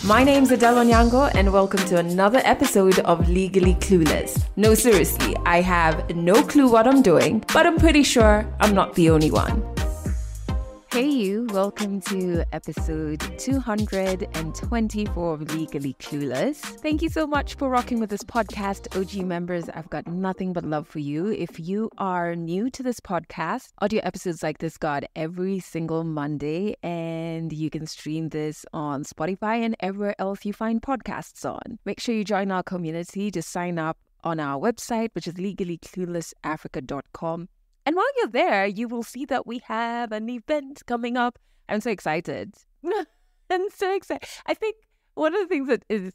My name's Adele Onyango and welcome to another episode of Legally Clueless. No, seriously, I have no clue what I'm doing, but I'm pretty sure I'm not the only one. Hey you, welcome to episode 224 of Legally Clueless. Thank you so much for rocking with this podcast, OG members. I've got nothing but love for you. If you are new to this podcast, audio episodes like this got every single Monday, and you can stream this on Spotify and everywhere else you find podcasts on. Make sure you join our community. Just sign up on our website, which is legallycluelessafrica.com. And while you're there, you will see that we have an event coming up. I'm so excited. I'm so excited. I think one of the things that is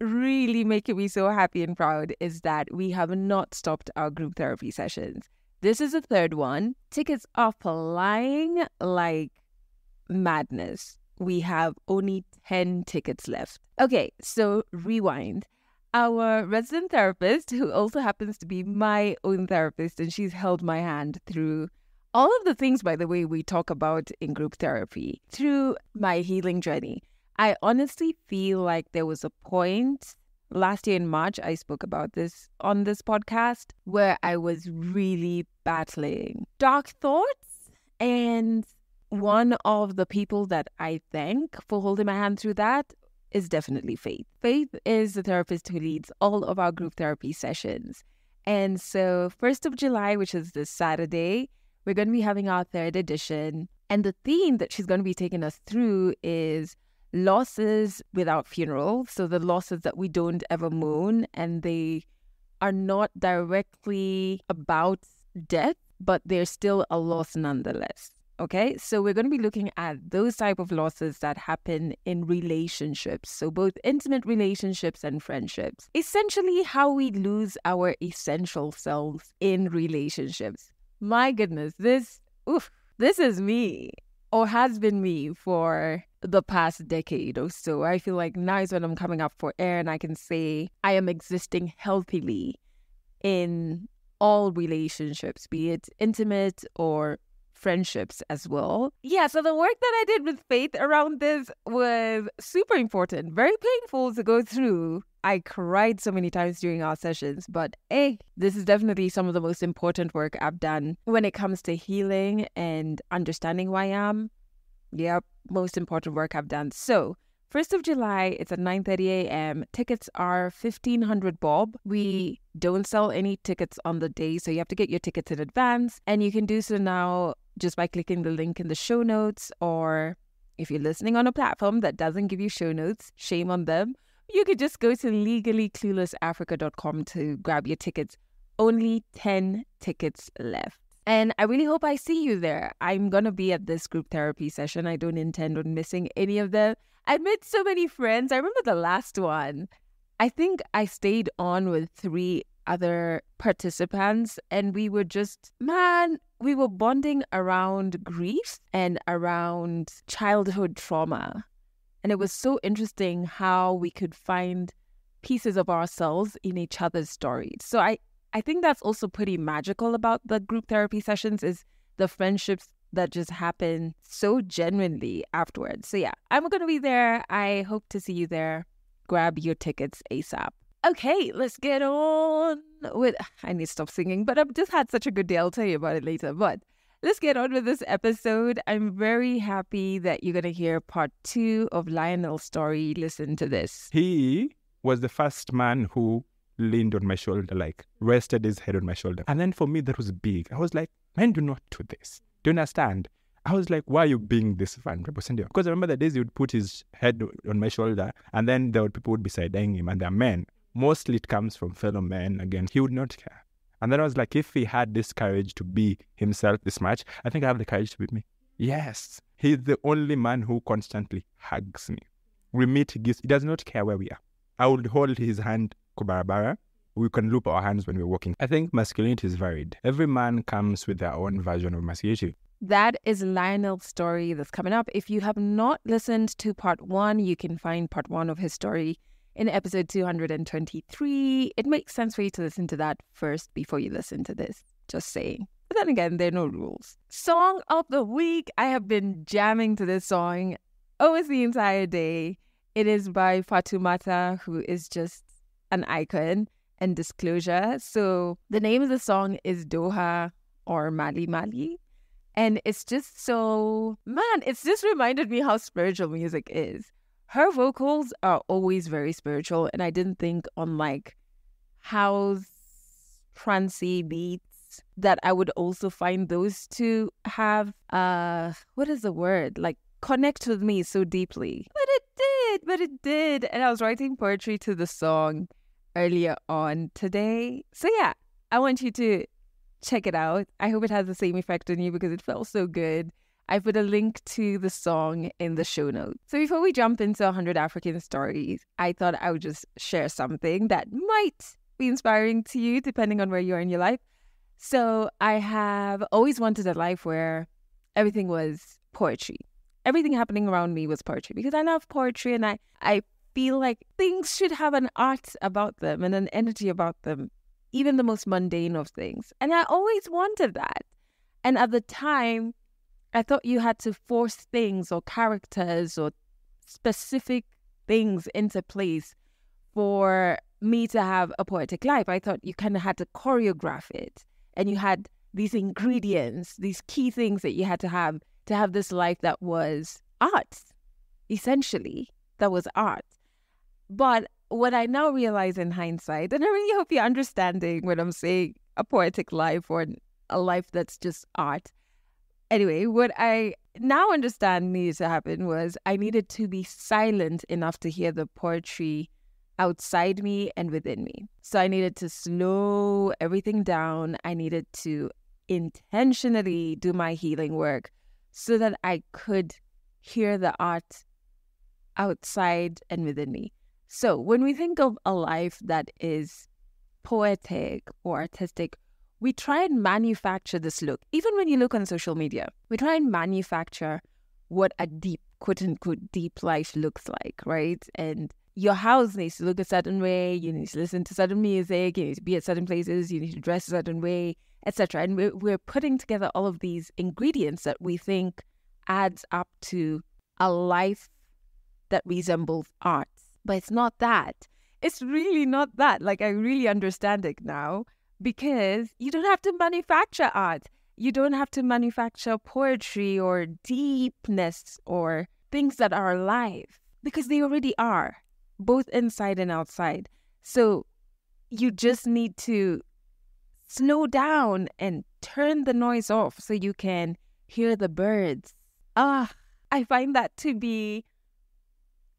really making me so happy and proud is that we have not stopped our group therapy sessions. This is the third one. Tickets are flying like madness. We have only 10 tickets left. Okay, so rewind. Our resident therapist, who also happens to be my own therapist, and she's held my hand through all of the things, by the way, we talk about in group therapy, through my healing journey. I honestly feel like there was a point last year in March, I spoke about this on this podcast, where I was really battling dark thoughts. And one of the people that I thank for holding my hand through that is definitely Faith. Faith is the therapist who leads all of our group therapy sessions. And so 1st of July, which is this Saturday, we're going to be having our third edition. And the theme that she's going to be taking us through is losses without funeral. So the losses that we don't ever mourn, and they are not directly about death, but they're still a loss nonetheless. Okay, so we're going to be looking at those type of losses that happen in relationships. So both intimate relationships and friendships. Essentially how we lose our essential selves in relationships. My goodness, this is me, or has been me for the past decade or so. I feel like now is when I'm coming up for air and I can say I am existing healthily in all relationships, be it intimate or friendships as well. Yeah, so the work that I did with Faith around this was super important, very painful to go through. I cried so many times during our sessions, but hey, this is definitely some of the most important work I've done when it comes to healing and understanding who I am. Yep, most important work I've done. So 1st of July, it's at 9:30 a.m. Tickets are 1,500 bob. We don't sell any tickets on the day, so you have to get your tickets in advance. And you can do so now just by clicking the link in the show notes, or if you're listening on a platform that doesn't give you show notes, shame on them. You could just go to legallycluelessafrica.com to grab your tickets. Only 10 tickets left. And I really hope I see you there. I'm going to be at this group therapy session. I don't intend on missing any of them. I met so many friends. I remember the last one. I think I stayed on with 3 other participants, and we were we were bonding around grief and around childhood trauma. And it was so interesting how we could find pieces of ourselves in each other's stories. So I think that's also pretty magical about the group therapy sessions, is the friendships that just happen so genuinely afterwards. So yeah, I'm going to be there. I hope to see you there. Grab your tickets ASAP. Okay, let's get on with... I need to stop singing, but I've just had such a good day. I'll tell you about it later. But let's get on with this episode. I'm very happy that you're going to hear part 2 of Lionel's story. Listen to this. He was the first man who leaned on my shoulder, like rested his head on my shoulder. And then for me, that was big. I was like, men do not do this. Do you understand? I was like, why are you being this vulnerable? Because I remember the days he would put his head on my shoulder, and then people would be side-eyeing him, and they're men. Mostly it comes from fellow men. Again, he would not care. And then I was like, if he had this courage to be himself this much, I think I have the courage to be me. Yes. He's the only man who constantly hugs me. We meet, he does not care where we are. I would hold his hand, kubarabara. We can loop our hands when we're walking. I think masculinity is varied. Every man comes with their own version of masculinity. That is Lionel's story that's coming up. If you have not listened to part 1, you can find part 1 of his story in episode 223. It makes sense for you to listen to that first before you listen to this. Just saying. But then again, there are no rules. Song of the week. I have been jamming to this song almost the entire day. It is by Fatoumata, who is just an icon, and Disclosure. So the name of the song is Doha or Mali Mali. And it's just so, man, it's just reminded me how spiritual music is. Her vocals are always very spiritual. And I didn't think on like house, trancey beats that I would also find those to have, what is the word? Like connect with me so deeply. But it did. And I was writing poetry to the song earlier on today. So yeah, I want you to check it out. I hope it has the same effect on you because it felt so good. I put a link to the song in the show notes. So before we jump into 100 African stories, I thought I would just share something that might be inspiring to you depending on where you are in your life. So I have always wanted a life where everything was poetry. Everything happening around me was poetry because I love poetry and I feel like things should have an art about them and an energy about them, even the most mundane of things. And I always wanted that. And at the time, I thought you had to force things or characters or specific things into place for me to have a poetic life. I thought you kind of had to choreograph it and you had these ingredients, these key things that you had to have this life that was art, essentially, that was art. But what I now realize in hindsight, and I really hope you're understanding when I'm saying a poetic life or a life that's just art. Anyway, what I now understand needed to happen was I needed to be silent enough to hear the poetry outside me and within me. So I needed to slow everything down. I needed to intentionally do my healing work so that I could hear the art outside and within me. So when we think of a life that is poetic or artistic, we try and manufacture this look. Even when you look on social media, we try and manufacture what a deep, quote unquote, deep life looks like, right? And your house needs to look a certain way. You need to listen to certain music. You need to be at certain places. You need to dress a certain way, etc. And we're putting together all of these ingredients that we think adds up to a life that resembles art. But it's not that. It's really not that. Like, I really understand it now because you don't have to manufacture art. You don't have to manufacture poetry or deepness or things that are alive because they already are, both inside and outside. So you just need to slow down and turn the noise off so you can hear the birds. I find that to be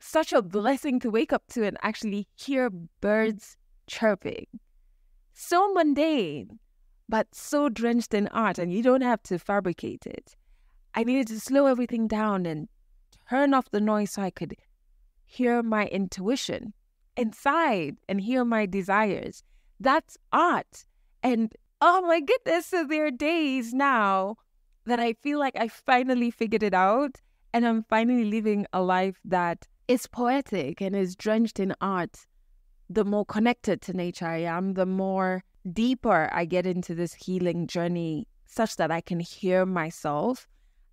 such a blessing to wake up to and actually hear birds chirping. So mundane, but so drenched in art, and you don't have to fabricate it. I needed to slow everything down and turn off the noise so I could hear my intuition inside and hear my desires. That's art. And oh my goodness, so there are days now that I feel like I finally figured it out and I'm finally living a life that is poetic and is drenched in art. The more connected to nature I am, the more deeper I get into this healing journey such that I can hear myself.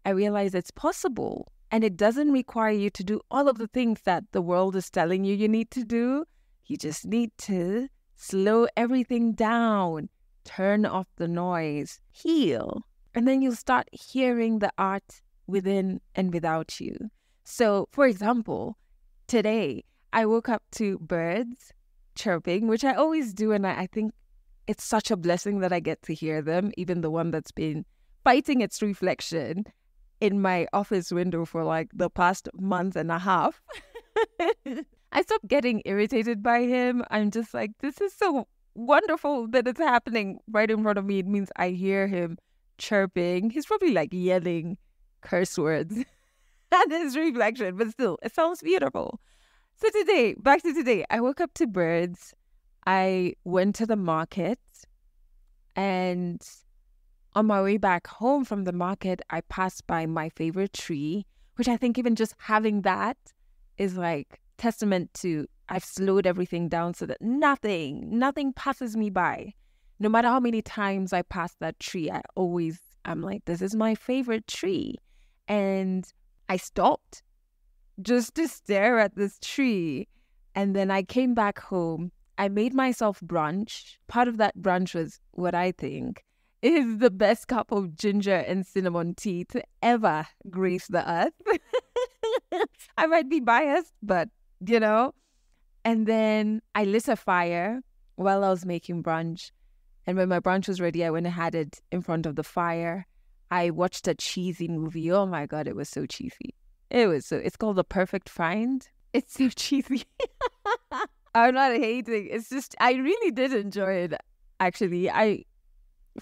I realize it's possible and it doesn't require you to do all of the things that the world is telling you need to do. You just need to slow everything down, turn off the noise, heal, and then you'll start hearing the art within and without you. So, for example, today I woke up to birds chirping, which I always do, and I think it's such a blessing that I get to hear them, even the one that's been fighting its reflection in my office window for like the past month and a half. I stopped getting irritated by him. I'm just like, this is so wonderful that it's happening right in front of me. It means I hear him chirping. He's probably like yelling curse words at his reflection, but still, it sounds beautiful. So today, back to today, I woke up to birds. I went to the market, and on my way back home from the market, I passed by my favorite tree, which I think even just having that is like testament to I've slowed everything down so that nothing passes me by. No matter how many times I pass that tree, I'm like, this is my favorite tree. And I stopped just to stare at this tree. And then I came back home. I made myself brunch. Part of that brunch was what I think is the best cup of ginger and cinnamon tea to ever grace the earth. I might be biased, but you know. And then I lit a fire while I was making brunch. And when my brunch was ready, I went and had it in front of the fire. I watched a cheesy movie. Oh my God, it was so cheesy. It's called The Perfect Find. It's so cheesy. I'm not hating. It's just, I really did enjoy it. Actually, I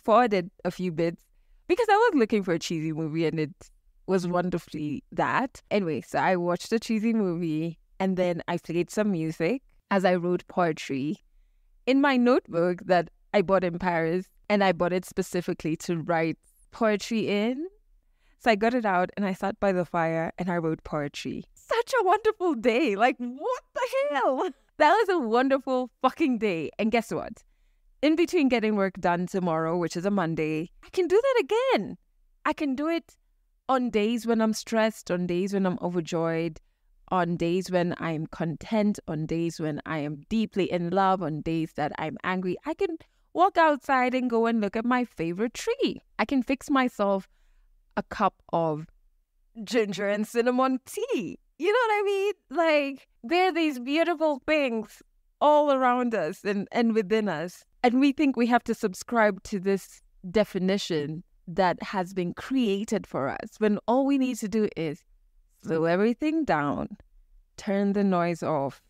forwarded a few bits because I was looking for a cheesy movie and it was wonderfully that. Anyway, so I watched a cheesy movie and then I played some music as I wrote poetry in my notebook that I bought in Paris, and I bought it specifically to write poetry in. So I got it out and I sat by the fire and I wrote poetry. Such a wonderful day. Like, what the hell? That was a wonderful fucking day. And guess what? In between getting work done tomorrow, which is a Monday, I can do that again. I can do it on days when I'm stressed, on days when I'm overjoyed, on days when I'm content, on days when I am deeply in love, on days that I'm angry. I can walk outside and go and look at my favorite tree. I can fix myself a cup of ginger and cinnamon tea. You know what I mean? Like, there are these beautiful things all around us and within us. And we think we have to subscribe to this definition that has been created for us, when all we need to do is slow everything down, turn the noise off,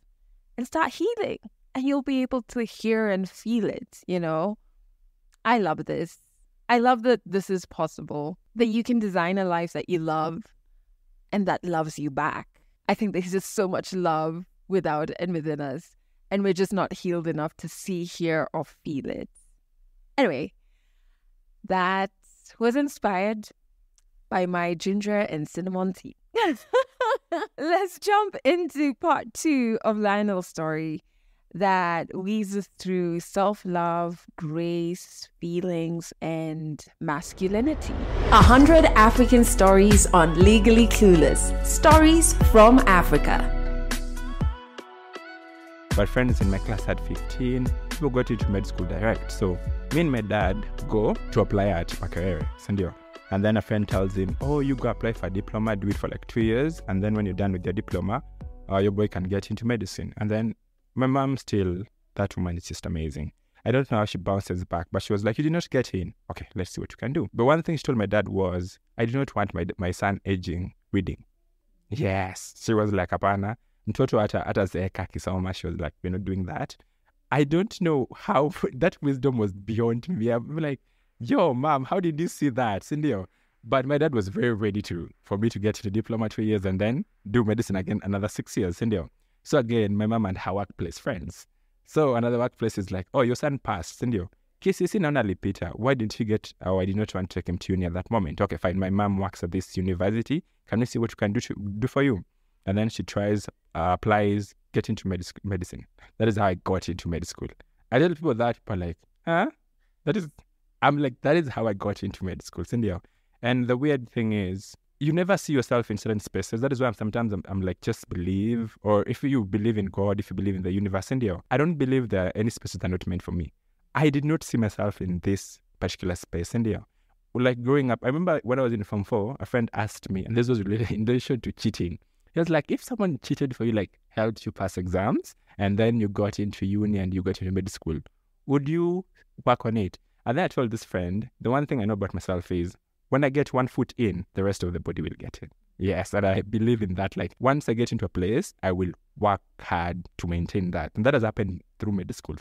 and start healing. And you'll be able to hear and feel it, you know? I love this. I love that this is possible, that you can design a life that you love and that loves you back. I think there's just so much love without and within us, and we're just not healed enough to see, hear, or feel it. Anyway, that was inspired by my ginger and cinnamon tea. Let's jump into part 2 of Lionel's story that weaves us through self-love, grace, feelings, and masculinity. 100 African stories on Legally Clueless. Stories from Africa. My friends in my class at 15, people got into med school direct. So me and my dad go to apply at Makerere, Sandio. And then a friend tells him, oh, you go apply for a diploma, do it for like 2 years. And then when you're done with your diploma, your boy can get into medicine. And then my mom still, that woman is just amazing. I don't know how she bounces back, but she was like, you did not get in. Okay, let's see what you can do. But one thing she told my dad was, I do not want my son aging reading. Yes. She was like, apana, mtoto hata zeeka kisoma. She was like, we're not doing that. I don't know how that wisdom was beyond me. I'm like, yo, mom, how did you see that? Cindy? But my dad was very ready for me to get to the diploma 2 years and then do medicine again another 6 years. Cindy? So again, my mom and her workplace friends. So another workplace is like, oh, your son passed, Cindy. KCC Nana Peter, why didn't you get, I did not want to take him to uni at that moment. Okay, fine, my mom works at this university. Can we see what you can do for you? And then she tries, applies, get into medicine. That is how I got into med school. I tell people that, people are like, huh? I'm like, that is how I got into med school, Cindy. And the weird thing is, you never see yourself in certain spaces. That is why I'm like, just believe. Or if you believe in God, if you believe in the universe, Cindy, I don't believe there are any spaces that are not meant for me. I did not see myself in this particular space, Cindy. Like growing up, I remember when I was in Form 4, a friend asked me, and this was related in relation to cheating. He was like, if someone cheated for you, like helped you pass exams, and then you got into uni and you got into med school, would you work on it? And then I told this friend, the one thing I know about myself is, when I get one foot in, the rest of the body will get in. Yes, and I believe in that. Like, once I get into a place, I will work hard to maintain that. And that has happened through med school.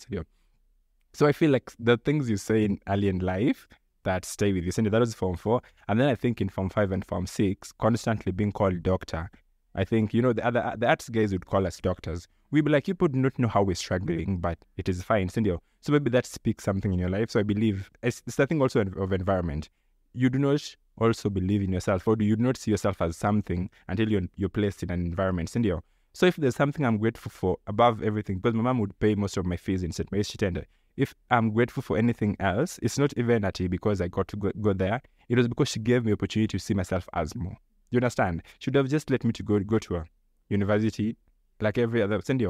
So I feel like the things you say in early in life that stay with you. So that was Form 4. And then I think in Form 5 and Form 6, constantly being called doctor. I think, the arts guys would call us doctors. We'd be like, people do not know how we're struggling, but it is fine. So maybe that speaks something in your life. So I believe it's a thing also of environment. You do not also believe in yourself, or you do not see yourself as something until you're placed in an environment. So if there's something I'm grateful for above everything, because my mom would pay most of my fees in St. Mary's Chitenda, if I'm grateful for anything else, it's not even because I got to go there. It was because she gave me opportunity to see myself as more. You understand? She would have just let me to go to university, like every other Cindy.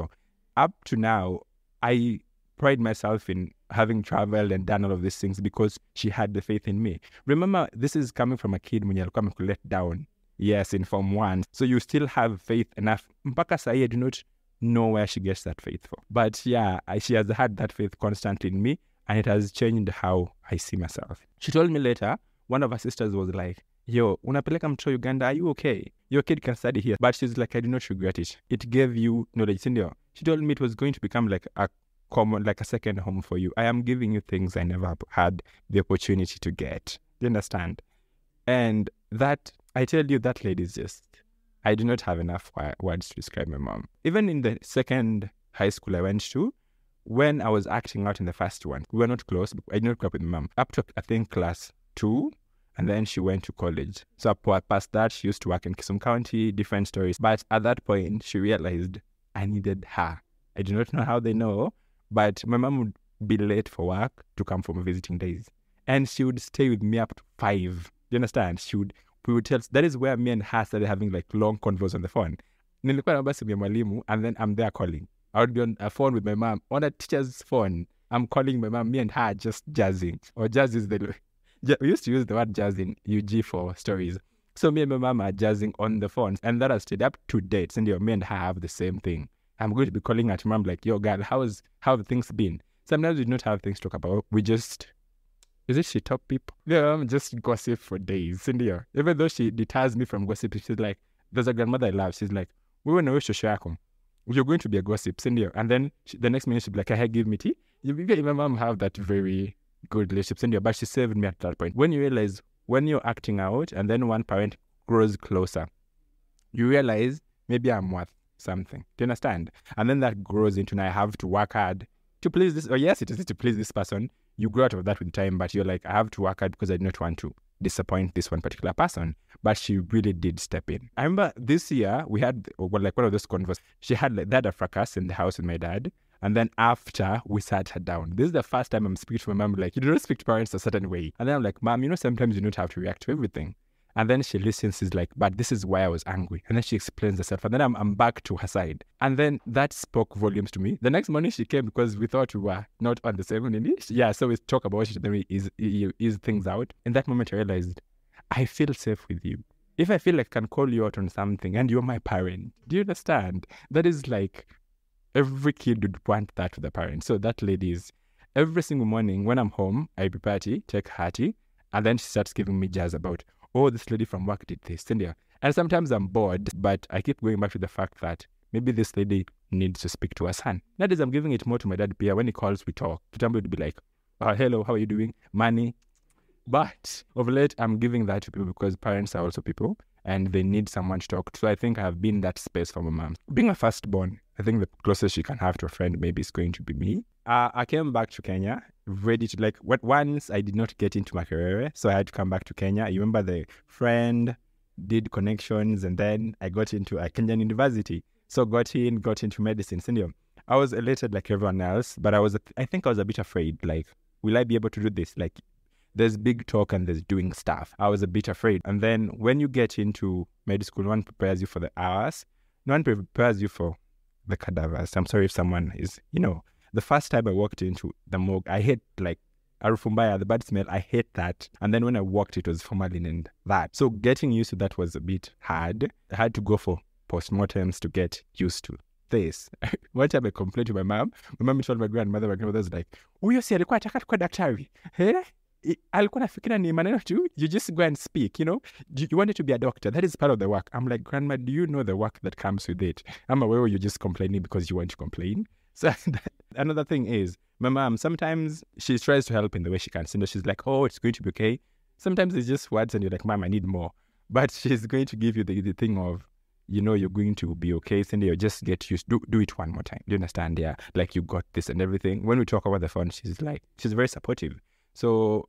Up to now, I pride myself in having traveled and done all of these things because she had the faith in me. Remember, this is coming from a kid when you're coming to let down. Yes, in Form 1. So you still have faith enough. Mpaka sahi, I do not know where she gets that faith from. But yeah, she has had that faith constantly in me, and it has changed how I see myself. She told me later, one of her sisters was like, yo, unapeleka mtoto Uganda, are you okay? Your kid can study here. But she's like, I do not regret it. It gave you knowledge. She told me it was going to become like a common, like a second home for you. I am giving you things I never had the opportunity to get. Do you understand? And that, I tell you, that lady is just, I do not have enough words to describe my mom. Even in the second high school I went to, when I was acting out in the first one, we were not close. I did not grow up with my mom. Up to, I think, class 2, and then she went to college. So past that, she used to work in Kisumu County, different stories. But at that point, she realized I needed her. I do not know how they know, but my mom would be late for work to come for my visiting days. And she would stay with me up to 5. Do you understand? We would tell, that is where me and her started having like long convos on the phone. Nilikuwa naomba simu ya mwalimu, and then I'm there calling. I would be on a phone with my mom, on a teacher's phone. I'm calling my mom, me and her just jazzing. Or jazz is we used to use the word jazz in UG for stories. So me and my mom are jazzing on the phones, and that has stayed up to date. And me and her have the same thing. I'm going to be calling at mom like, yo, girl, how have things been? Sometimes we do not have things to talk about. We just, is it she talk people? Yeah, just gossip for days. Cindy, even though she deters me from gossip, she's like, there's a grandmother I love. She's like, we want to wish to you're going to be a gossip, Cindy. And then the next minute she'll be like, hey, give me tea. You my mom have that very good relationship, Cindy, but she saved me at that point. When you realize, when you're acting out and then one parent grows closer, you realize maybe I'm worth something. Do you understand? And then that grows into, now I have to work hard to please this, or yes, it is to please this person. You grow out of that with time, but you're like, I have to work hard because I do not want to disappoint this one particular person. But she really did step in. I remember this year we had like one of those conversations. She had like that a fracas in the house with my dad. And then after, we sat her down. This is the first time I'm speaking to my mom, like, you don't speak to parents a certain way. And then I'm like, Mom, sometimes you don't have to react to everything. And then she listens, she's like, but this is why I was angry. And then she explains herself. And then I'm back to her side. And then that spoke volumes to me. The next morning she came because we thought we were not on the same English. Yeah, so we talk about it, then we ease things out. In that moment, I realized, I feel safe with you. If I feel like I can call you out on something and you're my parent, do you understand? That is like, every kid would want that with a parent. So that lady is, every single morning when I'm home, I prepare tea, take her tea, and then she starts giving me jazz about, oh, this lady from work did this. And sometimes I'm bored, but I keep going back to the fact that maybe this lady needs to speak to her son. That is, I'm giving it more to my dad, Pia. When he calls, we talk. Somebody would be like, hello, how are you doing? Money. But of late, I'm giving that to people because parents are also people and they need someone to talk to. So I think I have been that space for my mom. Being a firstborn, I think the closest she can have to a friend maybe is going to be me. I came back to Kenya, ready to, like, once I did not get into Makerere, so I had to come back to Kenya. You remember the friend, did connections, and then I got into a Kenyan university. So got into medicine. So I was elated like everyone else, but I think I was a bit afraid, like, will I be able to do this? Like, there's big talk and there's doing stuff. I was a bit afraid. And then when you get into med school, no one prepares you for the hours. No one prepares you for the cadavers. I'm sorry if someone is, the first time I walked into the morgue, I hate like arufumbaya, the bad smell. I hate that. And then when I walked, it was formalin and that. So getting used to that was a bit hard. I had to go for postmortems to get used to this. One time I complained to my mom. My mom told my grandmother was like, huyo si alikuwa ataka tukua daktari. Alikuwa nafikira ni maneno tu. You just go and speak, you wanted to be a doctor. That is part of the work. I'm like, Grandma, do you know the work that comes with it? I'm aware you're just complaining because you want to complain. So another thing is, my mom, sometimes she tries to help in the way she can. She's like, oh, it's going to be okay. Sometimes it's just words and you're like, Mom, I need more. But she's going to give you the thing of, you're going to be okay. Cindy, you just get used. Do it one more time. Do you understand? Yeah. Like, you got this and everything. When we talk about the phone, she's very supportive. So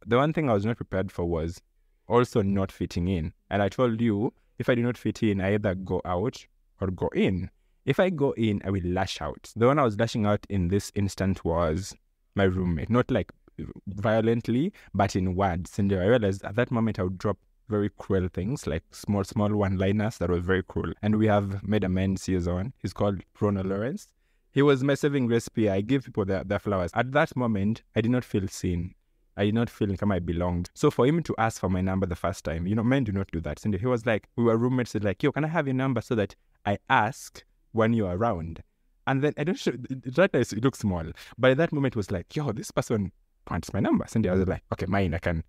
the one thing I was not prepared for was also not fitting in. And I told you, if I do not fit in, I either go out or go in. If I go in, I will lash out. The one I was lashing out in this instant was my roommate. Not like violently, but in words. And I realized at that moment I would drop very cruel things, like small one-liners that were very cruel. And we have made amends years on. He's called Ronald Lawrence. He was my saving recipe. I give people their flowers. At that moment, I did not feel seen. I did not feel like I belonged. So for him to ask for my number the first time, men do not do that. And he was like, we were roommates, like, yo, can I have your number so that I ask when you're around? And then I don't show, right now it looks small. But at that moment it was like, yo, this person wants my number. And I was like, okay, mine, I can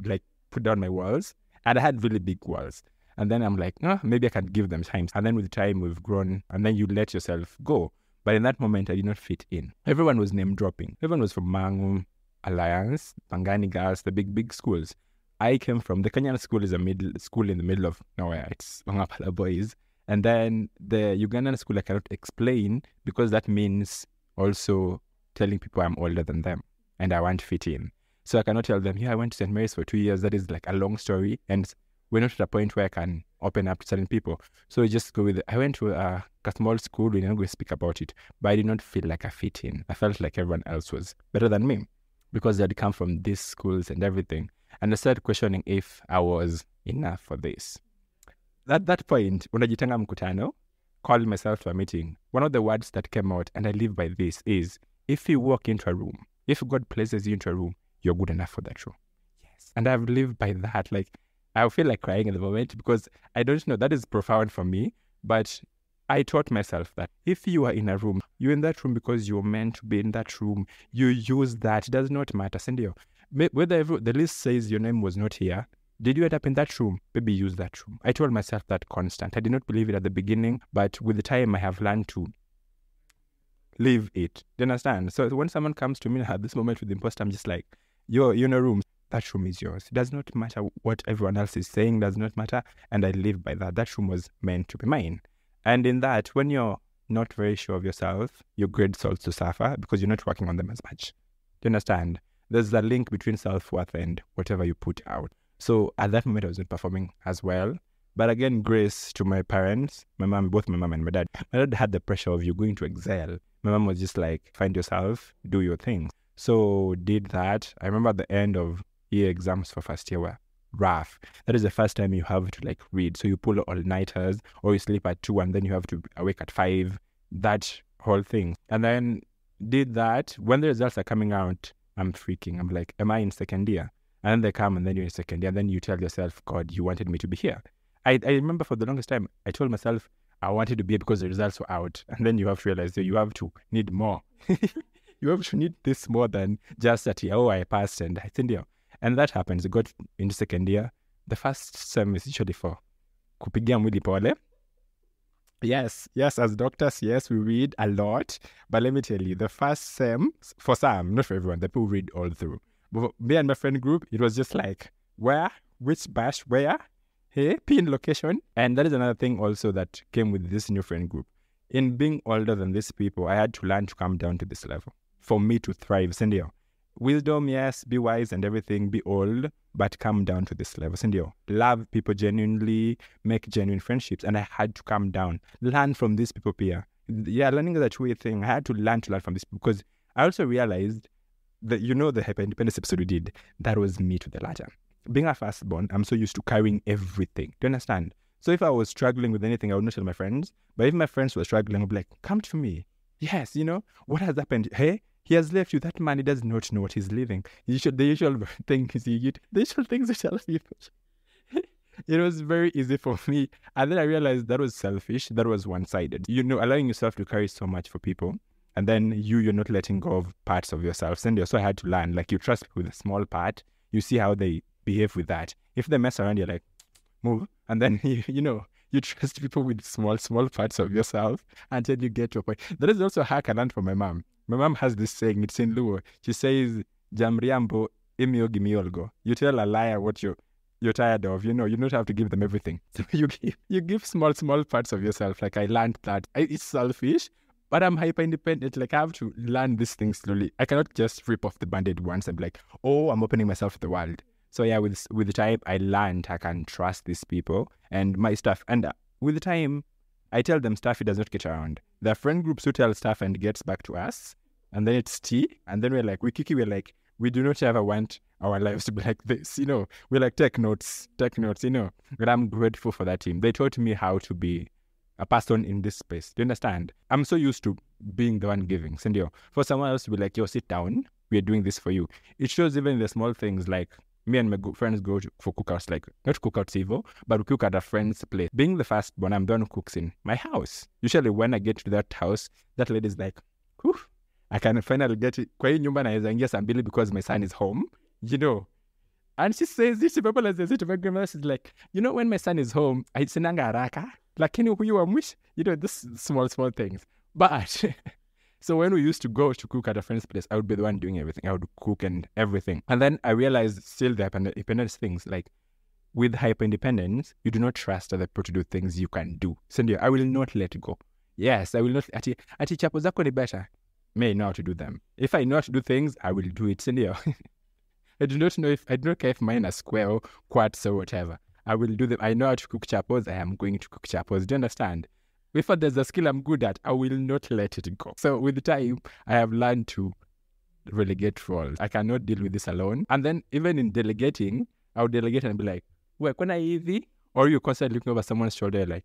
like put down my walls. And I had really big walls. And then I'm like, maybe I can give them time. And then with time we've grown, and then you let yourself go. But in that moment, I did not fit in. Everyone was name dropping. Everyone was from Mangum, Alliance, Pangani Girls, the big schools. I came from, the Kenyan school is a middle school in the middle of nowhere. It's Wangapala boys. And then the Ugandan school I cannot explain because that means also telling people I'm older than them and I want to fit in. So I cannot tell them, I went to St. Mary's for 2 years. That is like a long story. And we're not at a point where I can open up to certain people. So I just go with it. I went to a small school. We're not going to speak about it. But I did not feel like I fit in. I felt like everyone else was better than me because they had come from these schools and everything. And I started questioning if I was enough for this. At that point, unajitanga mkutano, called myself to a meeting. One of the words that came out, and I live by this, is if you walk into a room, if God places you into a room, you're good enough for that room. Yes. And I've lived by that. Like, I feel like crying at the moment because I don't know, that is profound for me. But I taught myself that if you are in a room, you're in that room because you're meant to be in that room. You use that. It does not matter. Sendio, whether the list says your name was not here, did you end up in that room? Maybe use that room. I told myself that constant. I did not believe it at the beginning, but with the time I have learned to live it. Do you understand? So when someone comes to me at this moment with the imposter, I'm just like, you're in a room. That room is yours. It does not matter what everyone else is saying. Does not matter. And I live by that. That room was meant to be mine. And in that, when you're not very sure of yourself, your grades also suffer because you're not working on them as much. Do you understand? There's a link between self-worth and whatever you put out. So at that moment, I wasn't performing as well. But again, grace to my parents, both my mom and my dad. My dad had the pressure of you going to excel. My mom was just like, find yourself, do your thing. So did that. I remember at the end of year exams for first year were rough. That is the first time you have to like read. So you pull all-nighters or you sleep at 2 and then you have to awake at 5. That whole thing. And then did that. When the results are coming out, I'm freaking. I'm like, am I in second year? And then they come and then you're in second year. And then you tell yourself, God, you wanted me to be here. I remember for the longest time, I told myself I wanted to be here because the results were out. And then you have to realize that you have to need more. You have to need this more than just that, I passed and I think, and that happens. I got into second year. The first sem is usually for kupigia mwili pole. Yes, as doctors, yes, we read a lot. But let me tell you, the first sem, for some, not for everyone, the people read all through. But me and my friend group, it was just like, where, which bash, where, hey, pin location. And that is another thing also that came with this new friend group. In being older than these people, I had to learn to come down to this level for me to thrive. Sendio, wisdom, yes, be wise and everything, be old, but come down to this level. Sendio, love people genuinely, make genuine friendships. And I had to come down, learn from these people here. Yeah, learning is a two-way thing. I had to learn from this because I also realized that, the hyper-independence episode we did, that was me to the latter. Being a firstborn, I'm so used to carrying everything. Do you understand? So if I was struggling with anything, I would not tell my friends. But if my friends were struggling, I'd be like, come to me. Yes, what has happened? Hey, he has left you. That man, he does not know what he's living. The usual thing is the usual things to tell people. It was very easy for me. And then I realized that was selfish. That was one-sided. Allowing yourself to carry so much for people. And then you're not letting go of parts of yourself. So I had to learn, like you trust people with a small part. You see how they behave with that. If they mess around, you're like, move. And then, you trust people with small parts of yourself until you get to a point. That is also a hack I learned from my mom. My mom has this saying, it's in Luo. She says, Jamriambo imiogi miolgo. You tell a liar what you're tired of, you don't have to give them everything. So you give small parts of yourself. Like I learned that. It's selfish, but I'm hyper-independent. Like I have to learn these things slowly. I cannot just rip off the Band-Aid once and be like, I'm opening myself to the world. So yeah, with the time, I learned I can trust these people and my stuff. And with the time, I tell them stuff it does not get around. There are friend groups who tell stuff and gets back to us. And then it's tea. And then we're like, we're like, we do not ever want our lives to be like this, We like take notes, And I'm grateful for that team. They taught me how to be a person in this space. Do you understand? I'm so used to being the one giving. Sendio, for someone else to be like, yo, sit down. We're doing this for you. It shows even in the small things, like me and my friends go for cookouts, like not cookouts evil, but we cook at a friend's place. Being the firstborn, I'm the one who cooks in my house. Usually when I get to that house, that lady's like, whew, I can finally get it. Kwa hii nyumba naweza ingia saa mbili because my son is home, And she says this to people as they say to my grandmother, she's like, when my son is home, I sinanga haraka. Lakini huyu wa mwish, this small things. But so when we used to go to cook at a friend's place, I would be the one doing everything. I would cook and everything. And then I realized still the independence things, like with hyper-independence, you do not trust other people to do things you can do. Sendio, I will not let go. Yes, I will not. Ati chapo zako ni better. May know how to do them. If I know how to do things, I will do it. Sendio. I do not care if mine are square or quartz or whatever. I will do them. I know how to cook chapos. I am going to cook chapos. Do you understand? If there's a skill I'm good at, I will not let it go. So with time, I have learned to relegate roles. I cannot deal with this alone. And then even in delegating, I would delegate and be like, well, kuna hivi? Or you constantly looking over someone's shoulder like,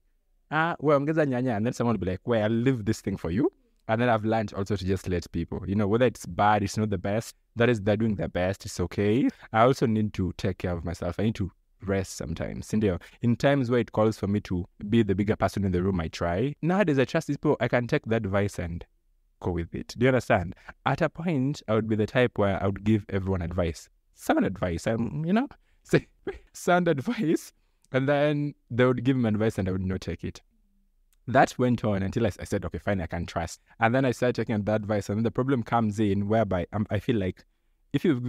well, ongeza nyanya. And then someone will be like, well, I'll leave this thing for you. And then I've learned also to just let people, whether it's bad, it's not the best. That is, they're doing their best. It's okay. I also need to take care of myself. I need to rest sometimes. In times where it calls for me to be the bigger person in the room, I try. Nowadays, I trust these people. I can take that advice and go with it. Do you understand? At a point, I would be the type where I would give everyone advice. Sound advice, say sound advice. And then they would give me advice and I would not take it. That went on until I said, okay, fine, I can trust. And then I started taking that advice. And then the problem comes in whereby I feel like if you've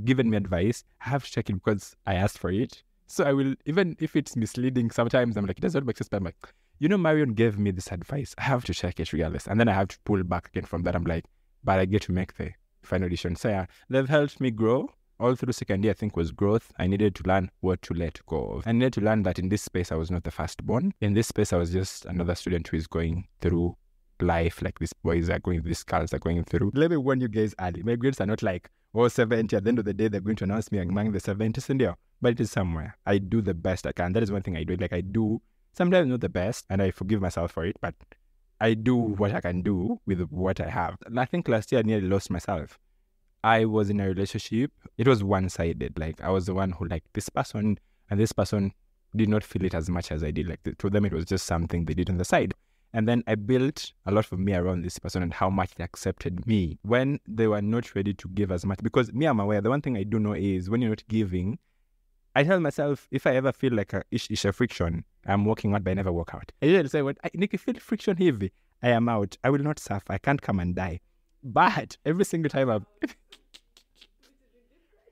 given me advice, I have to check it because I asked for it. So I will, even if it's misleading, sometimes I'm like, it doesn't make sense. But I'm like, Marion gave me this advice. I have to check it regardless. And then I have to pull back again from that. I'm like, but I get to make the final decision. So yeah, they've helped me grow. All through second year, I think, was growth. I needed to learn what to let go of. I needed to learn that in this space, I was not the firstborn. In this space, I was just another student who is going through life like these boys are going, these girls are going through. Let me warn you guys early. My grades are not like, 70. At the end of the day, they're going to announce me among the 70s in there. But it is somewhere. I do the best I can. That is one thing I do. Like I do, sometimes not the best, and I forgive myself for it, but I do what I can do with what I have. And I think last year I nearly lost myself. I was in a relationship. It was one-sided. Like I was the one who liked this person, and this person did not feel it as much as I did. Like to them, it was just something they did on the side. And then I built a lot of me around this person and how much they accepted me when they were not ready to give as much. Because me, I'm aware. The one thing I do know is when you're not giving, I tell myself, if I ever feel like a friction, I'm walking out, but I never walk out. I usually say, Nick, you feel friction heavy, I am out. I will not suffer. I can't come and die. But every single time I'm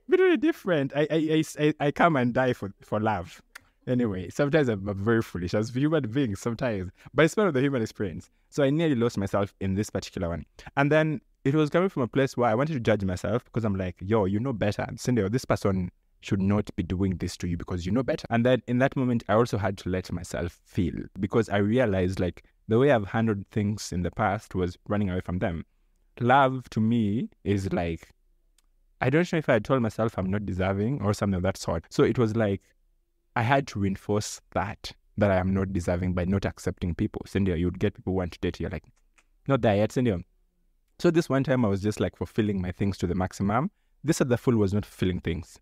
really different. I come and die for love. Anyway, sometimes I'm very foolish as a human being sometimes, but it's part of the human experience. So I nearly lost myself in this particular one. And then it was coming from a place where I wanted to judge myself because I'm like, yo, you know better. Cindy, this person should not be doing this to you because you know better. And then in that moment, I also had to let myself feel because I realized like the way I've handled things in the past was running away from them. Love to me is like, I don't know if I had told myself I'm not deserving or something of that sort. So it was like, I had to reinforce that I am not deserving by not accepting people. Cindy, you'd get people who want to date you, like, not there yet, Cindy. So this one time I was just like fulfilling my things to the maximum. This other fool was not fulfilling things.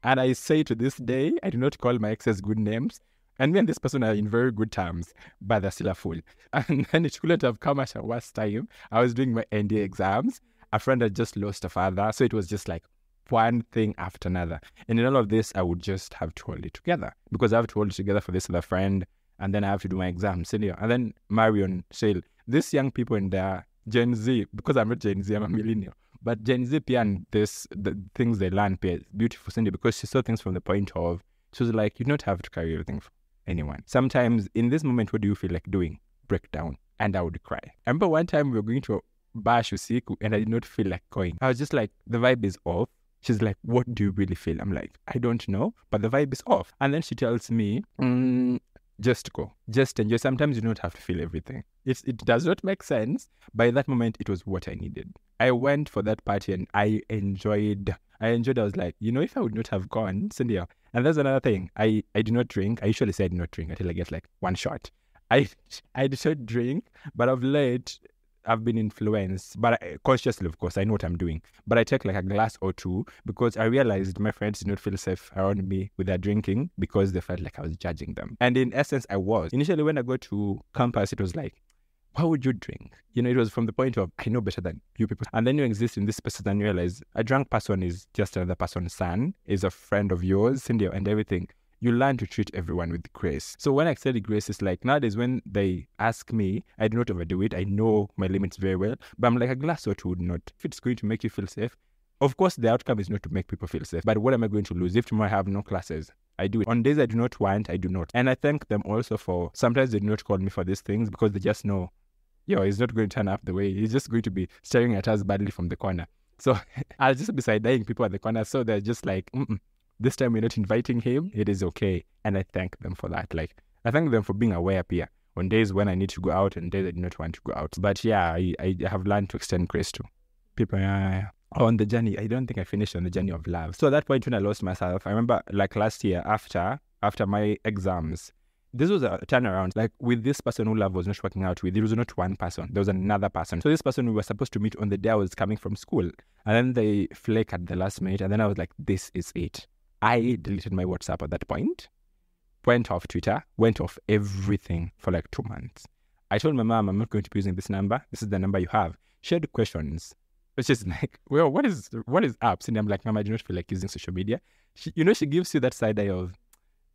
And I say to this day, I do not call my exes good names. And me and this person are in very good terms, but they're still a fool. And then it couldn't have come at a worse time. I was doing my NDA exams. A friend had just lost a father. So it was just like one thing after another. And in all of this, I would just have to hold it together because I have to hold it together for this other friend. And then I have to do my exams. And then Marion, Shale, these young people in their Gen Z, because I'm not Gen Z, I'm a millennial. But Gen Z and the things they learn is beautiful, Cindy, because she saw things from the point of, she was like, you don't have to carry everything for anyone. Sometimes in this moment, what do you feel like doing? Break down. And I would cry. I remember one time we were going to Bash Usiku and I did not feel like going. I was just like, the vibe is off. She's like, what do you really feel? I'm like, I don't know, but the vibe is off. And then she tells me, just go. Just enjoy. Sometimes you don't have to feel everything. It does not make sense. By that moment, it was what I needed. I went for that party and I enjoyed I enjoyed. I was like, if I would not have gone, Cindy. And that's another thing. I do not drink. I usually say I do not drink until I get like one shot. I do not drink, but of late I've been influenced, but consciously, of course, I know what I'm doing. But I take like a glass or two because I realized my friends did not feel safe around me with their drinking because they felt like I was judging them. And in essence, I was. Initially, when I got to campus, it was like, why would you drink? It was from the point of, I know better than you people. And then you exist in this space and realize a drunk person is just another person's son, is a friend of yours, Cindy, and everything. You learn to treat everyone with grace. So when I study grace, it's like nowadays when they ask me, I do not overdo it. I know my limits very well, but I'm like a glass or two would not. If it's going to make you feel safe, of course, the outcome is not to make people feel safe. But what am I going to lose? If tomorrow I have no classes, I do it. On days I do not want, I do not. And I thank them also for, sometimes they do not call me for these things because they just know, he's not going to turn up the way. He's just going to be staring at us badly from the corner. So I'll just be side-eyeing people at the corner. So they're just like, this time we're not inviting him. It is okay. And I thank them for that. Like, I thank them for being aware here on days when I need to go out and days I do not want to go out. But yeah, I have learned to extend grace to people. On the journey, I don't think I finished on the journey of love. So at that point when I lost myself, I remember like last year after my exams, this was a turnaround. Like with this person who love was not working out with, there was not one person. There was another person. So this person we were supposed to meet on the day I was coming from school. And then they flake at the last minute. And then I was like, this is it. I deleted my WhatsApp at that point, went off Twitter, went off everything for like 2 months. I told my mom, I'm not going to be using this number. This is the number you have. She had questions. It's just like, well, what is apps? And I'm like, Mom, I do not feel like using social media. She gives you that side eye of,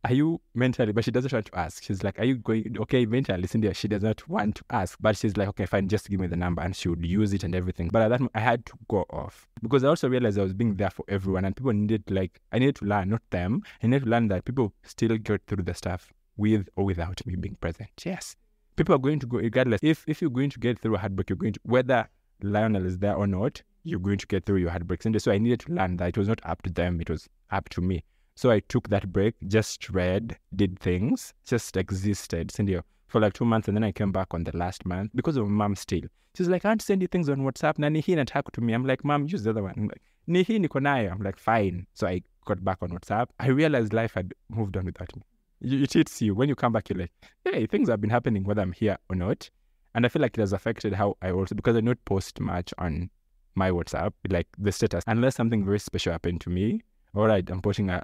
are you mentally, but she doesn't want to ask. She's like, are you going, okay, mentally, Cindy, she does not want to ask, but she's like, okay, fine, just give me the number, and she would use it and everything. But at that moment, I had to go off because I also realized I was being there for everyone, and people needed, like, I needed to learn, not them. I needed to learn that people still get through the stuff with or without me being present. Yes. People are going to go, regardless. If you're going to get through a heartbreak, you're going to, whether Lionel is there or not, you're going to get through your heartbreaks. And so I needed to learn that it was not up to them, it was up to me. So I took that break, just read, did things, just existed, Cindy, for like 2 months. And then I came back on the last month because of Mom still. She's like, I can't send you things on WhatsApp. Na nihi na talk to me. I'm like, Mom, use the other one. I'm like, nihi niko nayo. I'm like, fine. So I got back on WhatsApp. I realized life had moved on without me. It hits you. When you come back, you're like, hey, things have been happening whether I'm here or not. And I feel like it has affected how I also, because I don't post much on my WhatsApp, like the status, unless something very special happened to me. All right, I'm posting a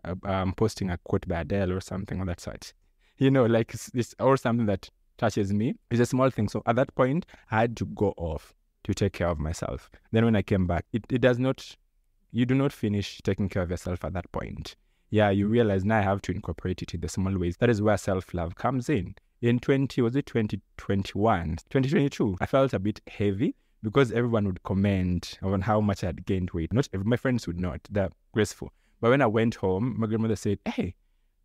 quote by Adele or something on that site. Like it's or something that touches me. It's a small thing. So at that point, I had to go off to take care of myself. Then when I came back, it does not, you do not finish taking care of yourself at that point. Yeah, you realize now I have to incorporate it in the small ways. That is where self-love comes in. In 2022, I felt a bit heavy because everyone would comment on how much I had gained weight. My friends would not. They're graceful. But when I went home, my grandmother said, hey,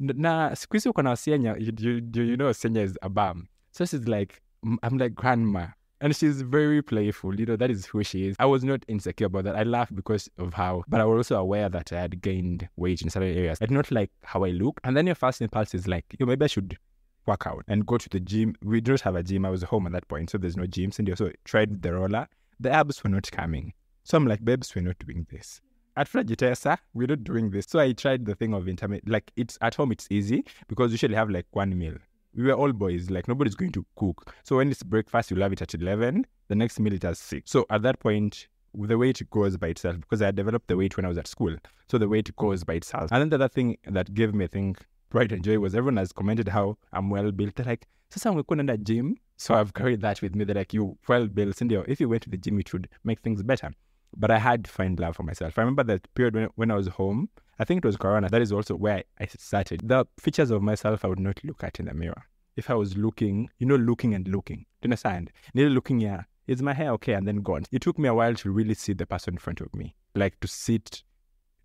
siku hizi uko na Senya, you know Senya is a bum. So she's like, I'm like, grandma. And she's very playful. That is who she is. I was not insecure about that. I laughed because of how, but I was also aware that I had gained weight in certain areas. I did not like how I look. And then your first impulse is like, maybe I should work out and go to the gym. We don't have a gym. I was home at that point, so there's no gym. So I tried the roller. The abs were not coming. So I'm like, babes, we're not doing this. At Fragitesa, we're not doing this. So I tried the thing of intermittent. Like, it's at home, it's easy because you usually have like one meal. We were all boys, like nobody's going to cook. So when it's breakfast, you'll have it at 11. The next meal it has 6. So at that point, the weight goes by itself because I had developed the weight when I was at school. So the weight goes by itself. And then the other thing that gave me, I think, pride and joy was everyone has commented how I'm well built. They're like, sasa ungekuwa naenda gym. So I've carried that with me. They're like, you well built. Cindy, if you went to the gym, it would make things better. But I had to find love for myself. I remember that period when I was home. I think it was Corona. That is also where I started. The features of myself I would not look at in the mirror. If I was looking, looking and looking. Do you understand? Nearly looking, yeah. Is my hair okay? And then gone. It took me a while to really see the person in front of me. Like to sit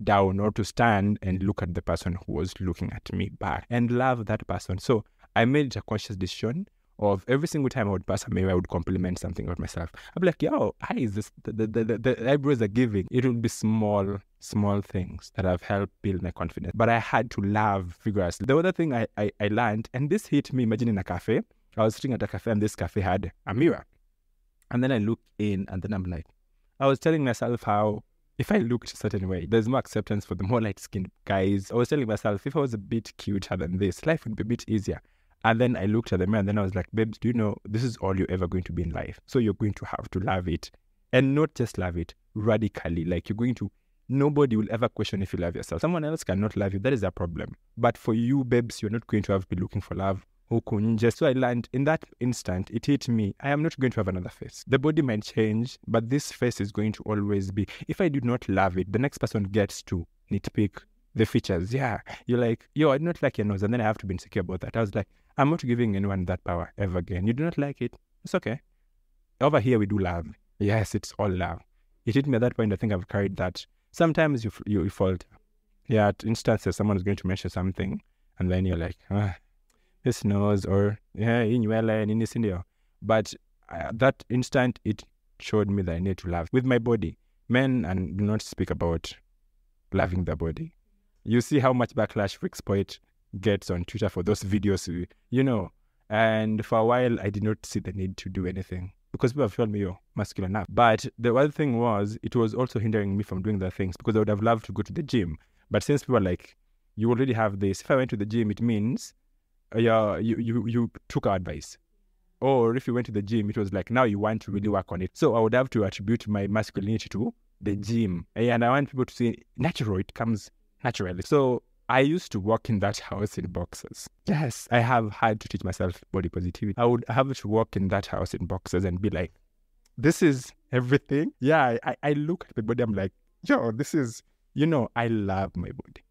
down or to stand and look at the person who was looking at me back and love that person. So I made it a conscious decision of every single time I would pass a mirror, I would compliment something about myself. I'd be like, yo, how is this? The eyebrows are giving. It would be small things that have helped build my confidence. But I had to laugh vigorously. The other thing I learned, and this hit me, imagine in a cafe. I was sitting at a cafe and this cafe had a mirror. And then I looked in and then I'm like, I was telling myself how if I looked a certain way, there's more acceptance for the more light-skinned guys. I was telling myself, if I was a bit cuter than this, life would be a bit easier. And then I looked at the mirror and then I was like, babes, do you know this is all you're ever going to be in life? So you're going to have to love it. And not just love it, radically. Like you're going to, nobody will ever question if you love yourself. Someone else cannot love you. That is a problem. But for you, babes, you're not going to have to be looking for love. So I learned in that instant, it hit me, I am not going to have another face. The body might change, but this face is going to always be. If I do not love it, the next person gets to nitpick the features. Yeah, you're like, yo, I do not like your nose. And then I have to be insecure about that. I was like, I'm not giving anyone that power ever again. You do not like it. It's okay. Over here, we do love. Yes, it's all love. It hit me at that point. I think I've carried that. Sometimes you falter. Yeah, at instances, someone is going to mention something. And then you're like, this nose, or yeah, but that instant, it showed me that I need to love with my body. Men and do not speak about loving their body. You see how much backlash Rick's Poet gets on Twitter for those videos, and for a while I did not see the need to do anything because people have told me, masculine enough. But the other thing was, it was also hindering me from doing the things because I would have loved to go to the gym. But since people are like, you already have this, if I went to the gym, it means you took our advice. Or if you went to the gym, it was like, now you want to really work on it. So I would have to attribute my masculinity to the gym. And I want people to say, natural, it comes naturally. So I used to walk in that house in boxers. Yes, I have had to teach myself body positivity. I would have to walk in that house in boxers and be like, this is everything. Yeah, I look at my body, I'm like, yo, this is, I love my body.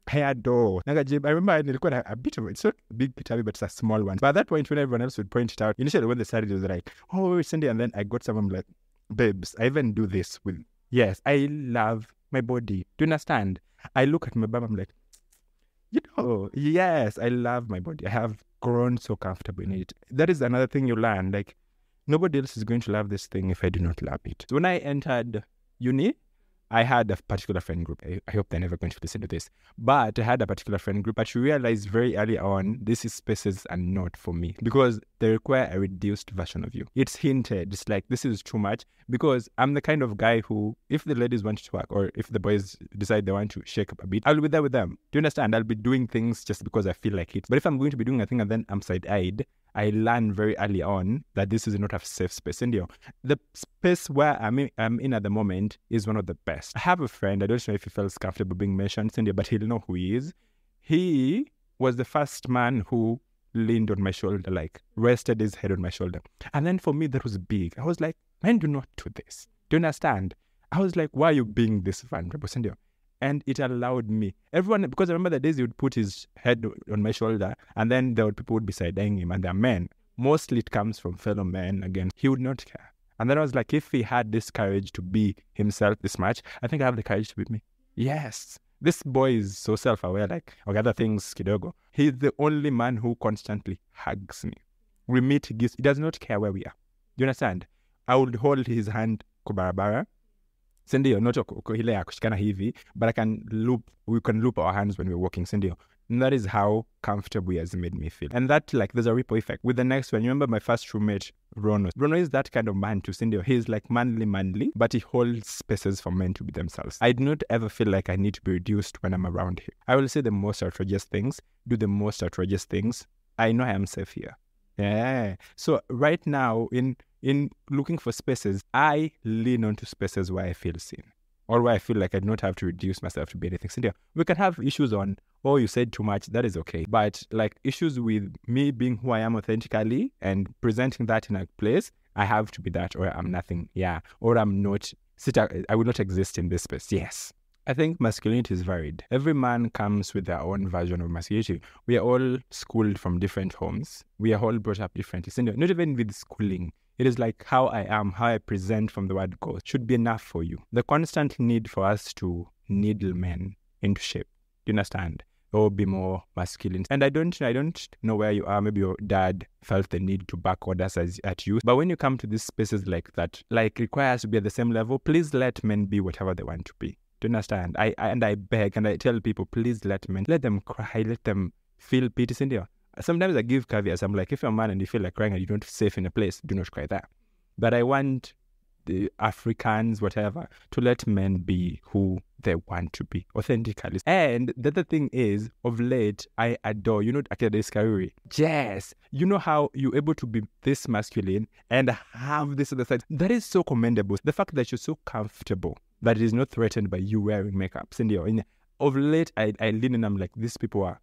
I adore. I remember I nilikuwa a bit of it. It's not a big pitabi, but it's a small one. But at that point, when everyone else would point it out, initially when they started, it was like, oh, Cindy. And then I got someone like, babes, I even do this with, yes, I love my body. Do you understand? I look at my bum, I'm like, yes, I love my body. I have grown so comfortable in it. That is another thing you learn. Like, nobody else is going to love this thing if I do not love it. So when I entered uni, I had a particular friend group. I hope they're never going to listen to this. But I had a particular friend group. But you realize very early on, these spaces are not for me because they require a reduced version of you. It's hinted. It's like, this is too much because I'm the kind of guy who, if the ladies want to work or if the boys decide they want to shake up a bit, I'll be there with them. Do you understand? I'll be doing things just because I feel like it. But if I'm going to be doing a thing and then I'm side-eyed, I learned very early on that this is not a safe space. And the space where I'm in at the moment is one of the best. I have a friend, I don't know if he feels comfortable being mentioned, but he'll know who he is. He was the first man who leaned on my shoulder, like rested his head on my shoulder. And then for me, that was big. I was like, men do not do this. Do you understand? I was like, why are you being this vulnerable? And it allowed me, everyone, because I remember the days he would put his head on my shoulder and then people would be side-eyeing him and they're men. Mostly it comes from fellow men again. He would not care. And then I was like, if he had this courage to be himself this much, I think I have the courage to be me. Yes. This boy is so self-aware, like, okay, other things, kidogo. He's the only man who constantly hugs me. We meet, he does not care where we are. Do you understand? I would hold his hand kubarabara. Sindio, not ile ya kushikana hivi, but we can loop our hands when we're walking, Sindio. And that is how comfortable he has made me feel. And that, like, there's a ripple effect. With the next one, you remember my first roommate, Rono. Rono is that kind of man too, Sindio. He's like manly, but he holds spaces for men to be themselves. I do not ever feel like I need to be reduced when I'm around him. I will say the most outrageous things, do the most outrageous things. I know I am safe here. Yeah. So right now, in looking for spaces, I lean onto spaces where I feel seen or where I feel like I do not have to reduce myself to be anything. So we can have issues on, oh, you said too much, that is okay. But like issues with me being who I am authentically and presenting that in a place, I have to be that or I'm nothing. Yeah. Or I'm not, I will not exist in this space. Yes. I think masculinity is varied. Every man comes with their own version of masculinity. We are all schooled from different homes. We are all brought up differently. So not even with schooling. It is like how I am, how I present from the word go should be enough for you. The constant need for us to needle men into shape. Do you understand? Or be more masculine. And I don't know where you are. Maybe your dad felt the need to back orders at you. But when you come to these spaces like that, like require us to be at the same level, please let men be whatever they want to be. Do you understand? I beg and I tell people, please let them cry, let them feel pity. India. Sometimes I give caveats. I'm like, if you're a man and you feel like crying and you don't feel safe in a place, do not cry there. But I want the Africans, whatever, to let men be who they want to be authentically. And the other thing is, of late, I adore, Akede Skaruri. Yes. You know how you're able to be this masculine and have this other side. That is so commendable. The fact that you're so comfortable that it is not threatened by you wearing makeup. Cindy, of late, I lean and I'm like, these people are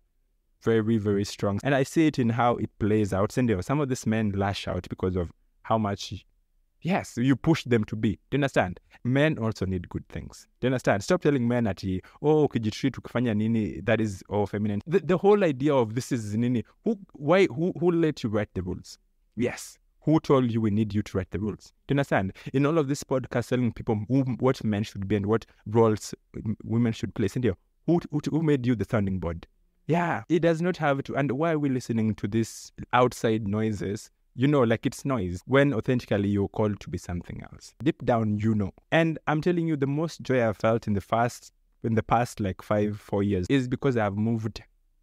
very, very strong. And I see it in how it plays out. Cindy, some of these men lash out because of how much, yes, you push them to be. Do you understand? Men also need good things. Do you understand? Stop telling men that, kijitreat ukifanya nini, that is all feminine. The whole idea of this is nini. Who let you write the rules? Yes. Who told you we need you to write the rules? Do you understand? In all of this podcast, telling people what men should be and what roles women should play. Cindy, who made you the sounding board? Yeah, it does not have to. And why are we listening to these outside noises? Like it's noise, when authentically you're called to be something else. Deep down, And I'm telling you, the most joy I've felt in the past like 4 years is because I've moved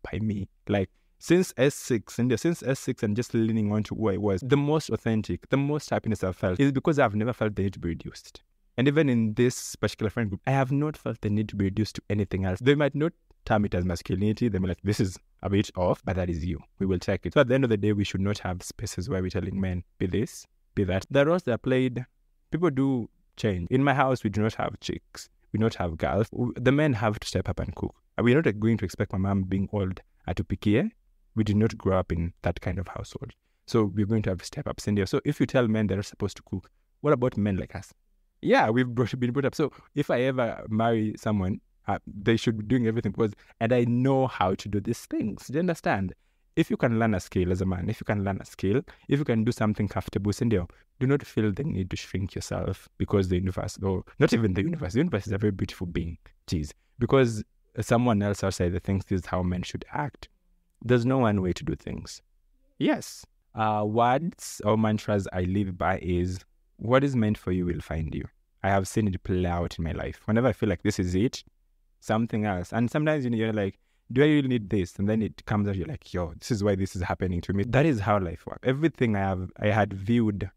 by me. Like since S6 and just leaning on to who I was, the most authentic, the most happiness I've felt is because I've never felt the need to be reduced. And even in this particular friend group, I have not felt the need to be reduced to anything else. They might not term it as masculinity. They may like, this is a bit off, but that is you. We will check it. So at the end of the day, we should not have spaces where we're telling men, be this, be that. The roles that are played, people do change. In my house, we do not have chicks. We do not have girls. The men have to step up and cook. We're not going to expect my mom being old to picky. We did not grow up in that kind of household. So we're going to have to step up. Cindy. So if you tell men they're supposed to cook, what about men like us? Yeah, we've been brought up. So if I ever marry someone, they should be doing everything and I know how to do these things. Do you understand? If you can learn a skill as a man, if you you can do something comfortable, Cindy, do not feel the need to shrink yourself because the universe, or not even the universe is a very beautiful being. Jeez. Because someone else outside that thinks this is how men should act. There's no one way to do things. Yes. Words or mantras I live by is, what is meant for you will find you. I have seen it play out in my life. Whenever I feel like this is it, something else. And sometimes you're like, do I really need this? And then it comes out, you're like, this is why this is happening to me. That is how life works. Everything I had viewed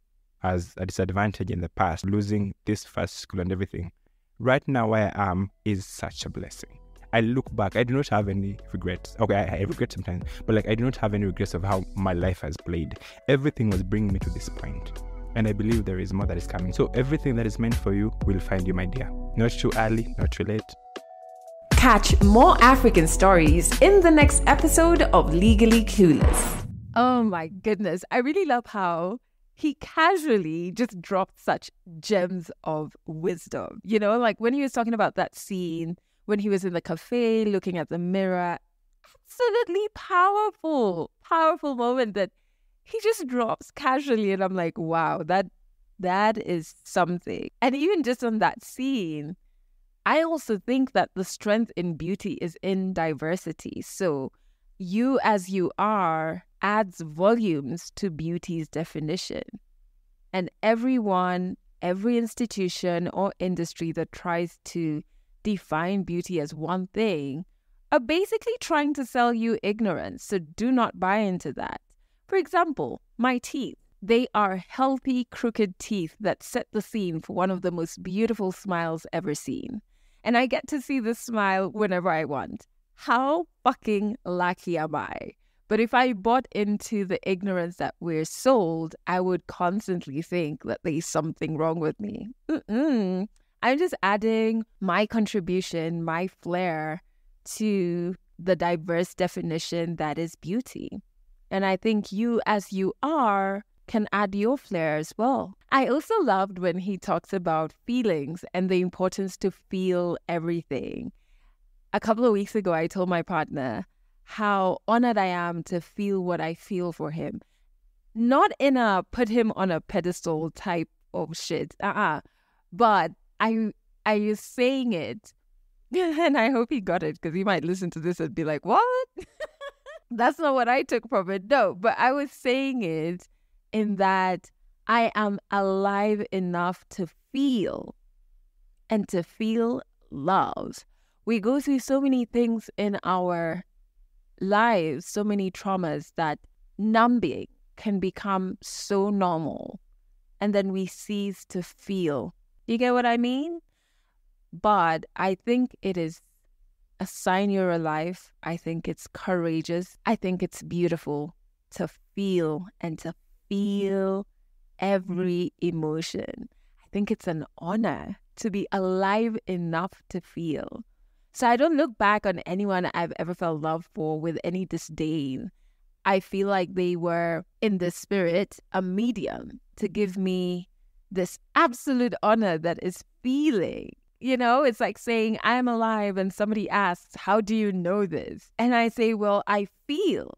as a disadvantage in the past, losing this first school and everything. Right now where I am is such a blessing. I look back, I do not have any regrets. Okay, I regret sometimes, but I do not have any regrets of how my life has played. Everything was bringing me to this point. And I believe there is more that is coming. So everything that is meant for you will find you, my dear. Not too early, not too late. Catch more African stories in the next episode of Legally Clueless. Oh my goodness. I really love how he casually just dropped such gems of wisdom. When he was talking about that scene, when he was in the cafe looking at the mirror, absolutely powerful moment that he just drops casually. And I'm like, wow, that is something. And even just on that scene, I also think that the strength in beauty is in diversity. So you as you are adds volumes to beauty's definition. And everyone, every institution or industry that tries to define beauty as one thing are basically trying to sell you ignorance. So do not buy into that. For example, my teeth. They are healthy, crooked teeth that set the scene for one of the most beautiful smiles ever seen. And I get to see this smile whenever I want. How fucking lucky am I? But if I bought into the ignorance that we're sold, I would constantly think that there's something wrong with me. I'm just adding my contribution, my flair to the diverse definition that is beauty. And I think you as you are can add your flair as well. I also loved when he talks about feelings and the importance to feel everything. A couple of weeks ago, I told my partner how honored I am to feel what I feel for him. Not in a put him on a pedestal type of shit, but I was saying it, and I hope he got it, because he might listen to this and be like, what? That's not what I took from it. No, but I was saying it in that I am alive enough to feel and to feel love. We go through so many things in our lives, so many traumas, that numbing can become so normal. and then we cease to feel. You get what I mean? But I think it is a sign you're alive. I think it's courageous. I think it's beautiful to feel and to feel every emotion. I think it's an honor to be alive enough to feel. So I don't look back on anyone I've ever felt love for with any disdain. I feel like they were, in the spirit, a medium to give me this absolute honor that is feeling. You know, it's like saying, I'm alive, and somebody asks, how do you know this? And I say, well, I feel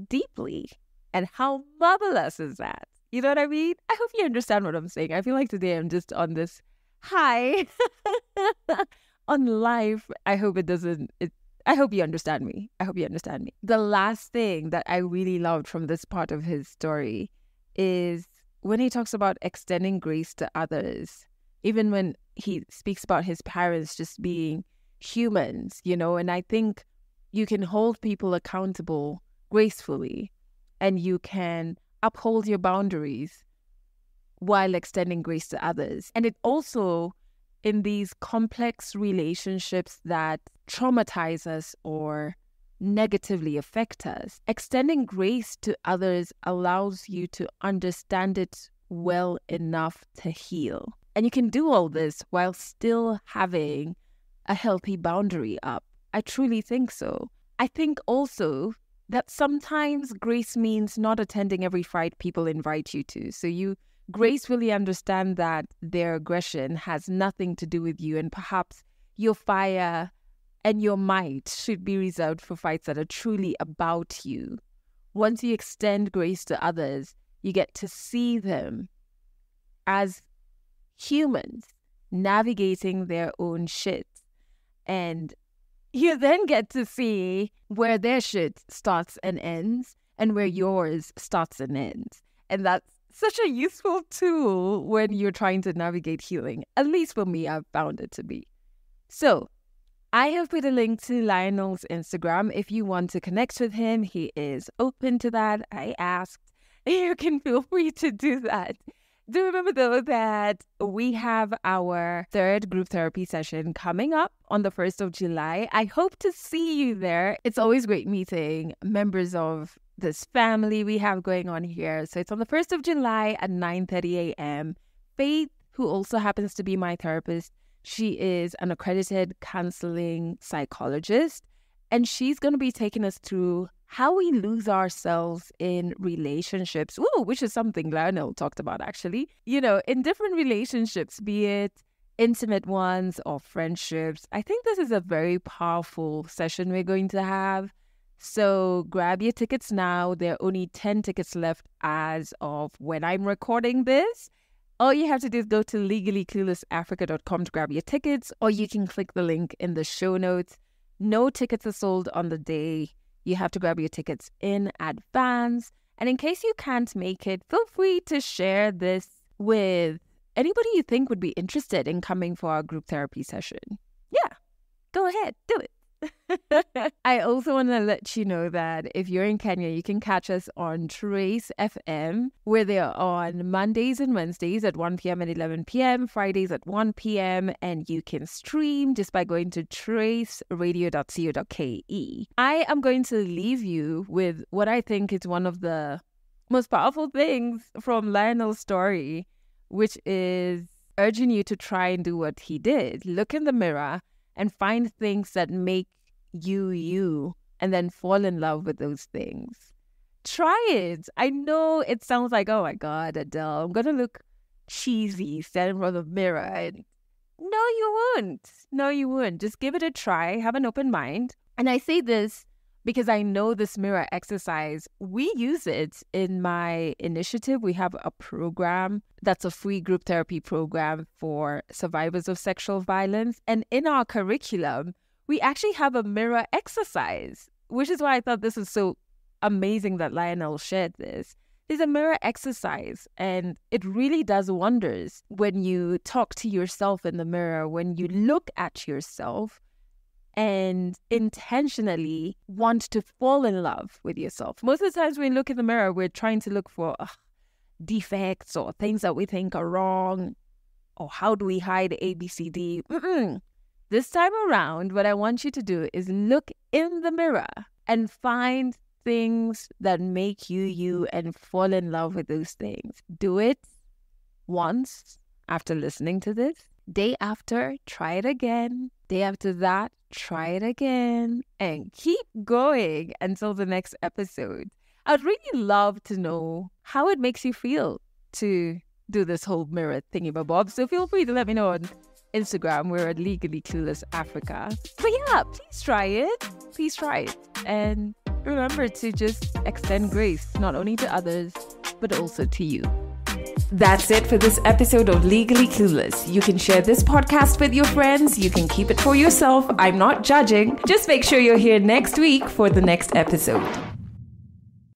deeply. And how marvelous is that? You know what I mean? I hope you understand what I'm saying. I feel like today I'm just on this high on life. I hope I hope you understand me. I hope you understand me. The last thing that I really loved from this part of his story is when he talks about extending grace to others, even when he speaks about his parents just being humans, you know, and I think you can hold people accountable gracefully, and you can uphold your boundaries while extending grace to others. And it also, in these complex relationships that traumatize us or negatively affect us, extending grace to others allows you to understand it well enough to heal. And you can do all this while still having a healthy boundary up. I truly think so. I think also that sometimes grace means not attending every fight people invite you to. So you gracefully understand that their aggression has nothing to do with you, and perhaps your fire and your might should be reserved for fights that are truly about you. Once you extend grace to others, you get to see them as humans navigating their own shit. And you then get to see where their shit starts and ends and where yours starts and ends. And that's such a useful tool when you're trying to navigate healing. At least for me, I've found it to be. So I have put a link to Lionel's Instagram. If you want to connect with him, he is open to that. I asked. You can feel free to do that. Do remember, though, that we have our third group therapy session coming up on the 1st of July. I hope to see you there. It's always great meeting members of this family we have going on here. So it's on the 1st of July at 9:30 a.m. Faith, who also happens to be my therapist, she is an accredited counseling psychologist, and she's going to be taking us through how we lose ourselves in relationships, which is something Lionel talked about, actually. You know, in different relationships, be it intimate ones or friendships. I think this is a very powerful session we're going to have. So grab your tickets now. There are only 10 tickets left as of when I'm recording this. All you have to do is go to legallycluelessafrica.com to grab your tickets, or you can click the link in the show notes. No tickets are sold on the day. You have to grab your tickets in advance. And in case you can't make it, feel free to share this with anybody you think would be interested in coming for our group therapy session. Yeah, go ahead, do it. I also want to let you know that if you're in Kenya, you can catch us on Trace FM, where they are on Mondays and Wednesdays at 1 p.m. and 11 p.m., Fridays at 1 p.m., and you can stream just by going to traceradio.co.ke. I am going to leave you with what I think is one of the most powerful things from Lionel's story, which is urging you to try and do what he did. Look in the mirror and find things that make you you, and then fall in love with those things. Try it. I know it sounds like, oh my God, Adele, I'm going to look cheesy standing in front of the mirror. And no, you won't. No, you won't. Just give it a try. Have an open mind. And I say this because I know this mirror exercise, we use it in my initiative. We have a program that's a free group therapy program for survivors of sexual violence. And in our curriculum, we actually have a mirror exercise, which is why I thought this was so amazing that Lionel shared this. There's a mirror exercise, and it really does wonders when you talk to yourself in the mirror, when you look at yourself and intentionally want to fall in love with yourself. Most of the times when we look in the mirror, we're trying to look for defects or things that we think are wrong, or how do we hide ABCD. This time around, what I want you to do is look in the mirror and find things that make you you and fall in love with those things. Do it once after listening to this. Day after, try it again. Day after that, try it again. And keep going until the next episode. I'd really love to know how it makes you feel to do this whole mirror thingy-bob. So feel free to let me know on Instagram. We're at Legally Clueless Africa. But yeah, please try it. Please try it. And remember to just extend grace, not only to others, but also to you. That's it for this episode of Legally Clueless. You can share this podcast with your friends. You can keep it for yourself. I'm not judging. Just make sure you're here next week for the next episode.